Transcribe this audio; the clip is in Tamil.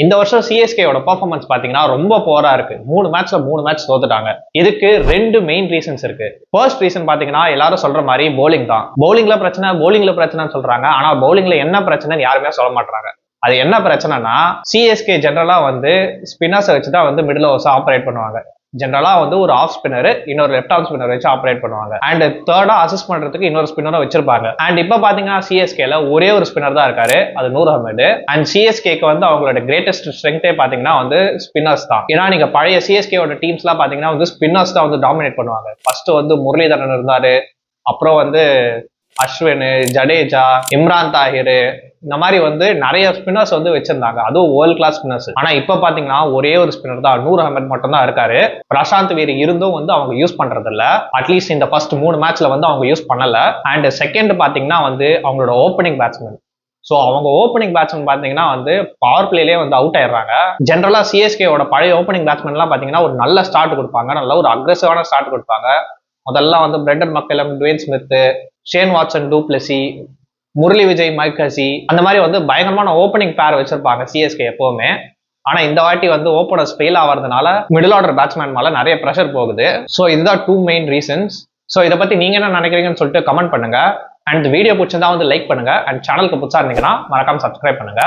இந்த வருஷம் சிஎஸ்கேயோட பெர்ஃபார்மன்ஸ் பாத்தீங்கன்னா ரொம்ப போரா இருக்கு. 3 மேட்ச்ல 3 மேட்ச் தோத்துட்டாங்க. இதுக்கு 2 மெயின் ரீசன்ஸ் இருக்கு. ஃபர்ஸ்ட் ரீசன் பாத்தீங்கன்னா எல்லாரும் சொல்ற மாதிரி பவுலிங் தான். பவுலிங்ல பிரச்சனைன்னு சொல்றாங்க. ஆனா பவுலிங்ல என்ன பிரச்சனைன்னு யாருமே சொல்ல மாட்டாங்க. அது என்ன பிரச்சனைனா சிஎஸ்கே ஜெனரலா வந்து ஸ்பின்னர்ஸை வச்சுதான் வந்து மிடில் ஓவர்ஸ் ஆப்ரேட் பண்ணுவாங்க. ஜெனரலா வந்து ஒரு ஆஃப் ஸ்பின்னர் இன்னொரு லெஃப்ட் ஆர்ம் ஸ்பின்னர் வச்சு ஆப்ரேட் பண்ணுவாங்க. அண்ட் தேர்டா அசிஸ்ட் பண்றதுக்கு இன்னொரு ஸ்பின்னரை வச்சிருப்பாங்க. அண்ட் இப்ப பாத்தீங்கன்னா சிஎஸ்கேல ஒரே ஒரு ஸ்பின்னர் தான் இருக்காரு, அது நூர் அஹ்மத். அண்ட் சிஎஸ்கேக்கு வந்து அவங்களோட கிரேட்டஸ்ட் ஸ்ட்ரெங்தே பாத்தீங்கன்னா வந்து ஸ்பின்னர்ஸ் தான். ஏன்னா நீங்க பழைய சிஎஸ்கேவோட டீம்ஸ் எல்லாம் பாத்தீங்கன்னா வந்து ஸ்பின்னர்ஸ் தான் வந்து டாமினேட் பண்ணுவாங்க. ஃபர்ஸ்ட் வந்து முரளிதரன் இருந்தாரு, அப்புறம் வந்து அஸ்வின், ஜடேஜா, இம்ரான் தாஹிர், இந்த மாதிரி வந்து நிறைய ஸ்பின்னர்ஸ் வந்து வச்சிருந்தாங்க. அதுவும் வேர்ல்ட் கிளாஸ் ஸ்பின்னர்ஸ். ஆனா இப்ப பாத்தீங்கன்னா ஒரே ஒரு ஸ்பின்னர் தான், நூர் அஹ்மத் மட்டும் தான் இருக்காரு. பிரசாந்த் வீர் இருந்தும் வந்து அவங்க யூஸ் பண்றது இல்ல. அட்லீஸ்ட் இந்த ஃபர்ஸ்ட் 3 மேட்ச்ல வந்து அவங்க யூஸ் பண்ணல. அண்ட் செகண்ட் பாத்தீங்கன்னா வந்து அவங்களோட ஓப்பனிங் பேட்ஸ்மேன். சோ அவங்க ஓப்பனிங் பேட்ஸ்மேன் பாத்தீங்கன்னா வந்து பவர் பிளேலயே வந்து அவுட் ஆயிடுறாங்க. ஜெனரலா சிஎஸ்கேவோட பழைய ஓப்பனிங் பேட்ஸ்மேன் எல்லாம் பாத்தீங்கன்னா ஒரு நல்ல ஸ்டார்ட் கொடுப்பாங்க, நல்ல ஒரு அக்ரெசிவான ஸ்டார்ட் கொடுப்பாங்க. முதல்ல வந்து Brendon McCullum, Dwayne Smith, Shane Watson, du Plessis, Murali Vijay, Mike Hussey, அந்த மாதிரி வந்து பயங்கரமான ஓப்பனிங் பேர் வச்சிருப்பாங்க சிஎஸ்கே எப்பவுமே. ஆனா இந்த வாட்டி வந்து ஓப்பனர்ஸ் ஃபெயில் ஆகிறதுனால மிடில் ஆர்டர் பேட்ஸ்மேன் மேல நிறைய ப்ரெஷர் போகுது. ஸோ இதுதான் 2 மெயின் ரீசன்ஸ். ஸோ இதை பத்தி நீங்க என்ன நினைக்கிறீங்கன்னு சொல்லிட்டு கமெண்ட் பண்ணுங்க. அண்ட் வீடியோ பிடிச்சிருந்தா வந்து லைக் பண்ணுங்க. அண்ட் சேனலுக்கு புதுசா இருந்தீங்கன்னா மறக்காம சப்ஸ்கிரைப் பண்ணுங்க.